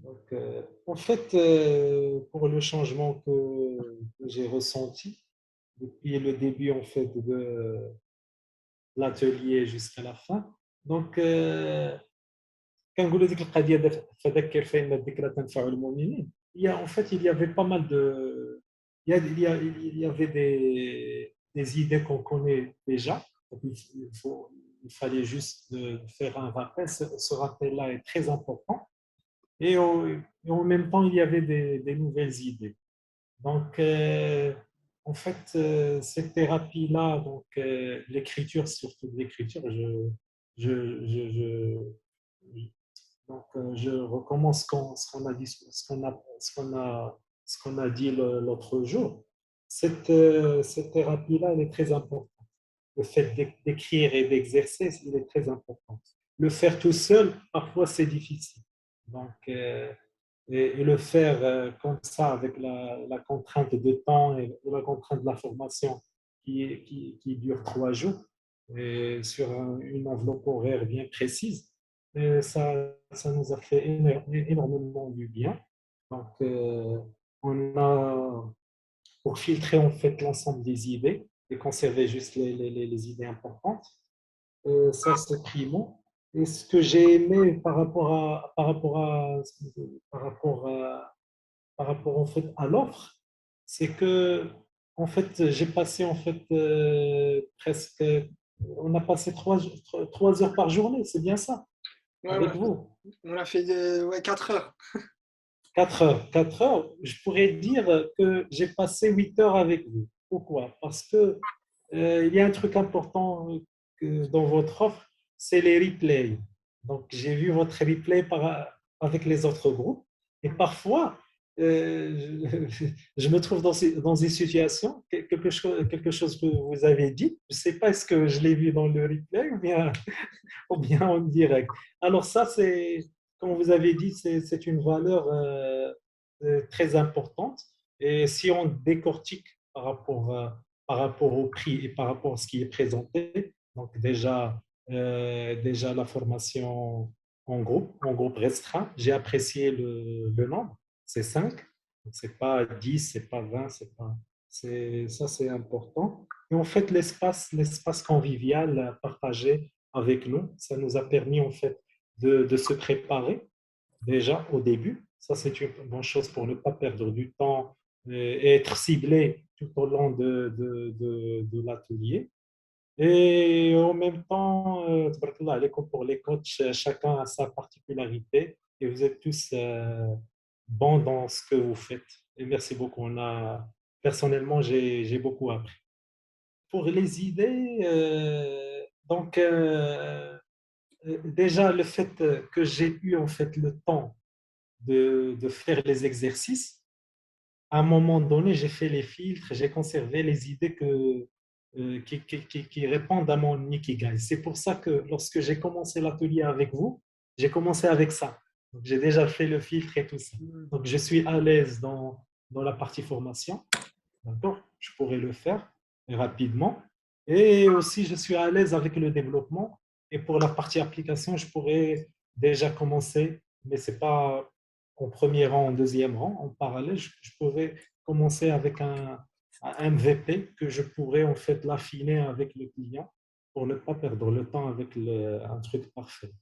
Donc, en fait, pour le changement que j'ai ressenti depuis le début en fait de l'atelier jusqu'à la fin. Donc, كنقولوا ديك القضيه فذكر فإن الذكرى تنفع المؤمنين. En fait, il y avait pas mal de il y avait des idées qu'on connaît déjà. Donc, il fallait juste faire un rappel. Ce rappel-là est très important. Et en même temps, il y avait des nouvelles idées. Donc, en fait, cette thérapie-là, donc l'écriture, surtout l'écriture, je- donc, je recommence ce qu'on a dit l'autre jour. Cette thérapie-là, elle est très importante. Le fait d'écrire et d'exercer, il est très important. Le faire tout seul, parfois, c'est difficile. Donc, et le faire comme ça, avec la contrainte de temps et la contrainte de la formation qui dure 3 jours, et sur une enveloppe horaire bien précise, et ça nous a fait énormément du bien. Donc, on a, pour filtrer en fait l'ensemble des idées et conserver juste les idées importantes, ça c'est primo. Et ce que j'ai aimé par rapport en fait à l'offre, c'est que en fait j'ai passé en fait presque, on a passé 3 heures par journée, c'est bien ça, Ouais, avec vous. on a fait ouais, 4 heures. 4 heures, 4 heures, je pourrais dire que j'ai passé 8 heures avec vous. Pourquoi? Parce que il y a un truc important dans votre offre, c'est les replays. Donc, j'ai vu votre replay avec les autres groupes. Et parfois, je me trouve dans une situation, quelque chose que vous avez dit. Je ne sais pas est-ce que je l'ai vu dans le replay ou bien en direct. Alors ça, comme vous avez dit, c'est une valeur très importante. Et si on décortique par rapport au prix et par rapport à ce qui est présenté, donc déjà la formation en groupe restreint, j'ai apprécié le nombre, c'est 5. C'est pas 10, c'est pas 20, ça c'est important. Et en fait, l'espace convivial partagé avec nous, ça nous a permis en fait de se préparer déjà au début. Ça, c'est une bonne chose pour ne pas perdre du temps et être ciblé tout au long de l'atelier. Et en même temps, tabarakallah alaykoum, pour les coachs, chacun a sa particularité et vous êtes tous bons dans ce que vous faites. Et merci beaucoup. Personnellement, j'ai beaucoup appris. Pour les idées, déjà le fait que j'ai eu en fait le temps de faire les exercices, à un moment donné, j'ai fait les filtres, j'ai conservé les idées qui répondent à mon Ikigai. C'est pour ça que lorsque j'ai commencé l'atelier avec vous, j'ai commencé avec ça. Donc, j'ai déjà fait le filtre et tout ça. Donc, je suis à l'aise dans la partie formation. D'accord? Je pourrais le faire rapidement. Et aussi, je suis à l'aise avec le développement. Et pour la partie application, je pourrais déjà commencer, mais ce n'est pas en premier rang, en deuxième rang. En parallèle, je pourrais commencer avec un MVP que je pourrais en fait l'affiner avec le client pour ne pas perdre le temps avec un truc parfait.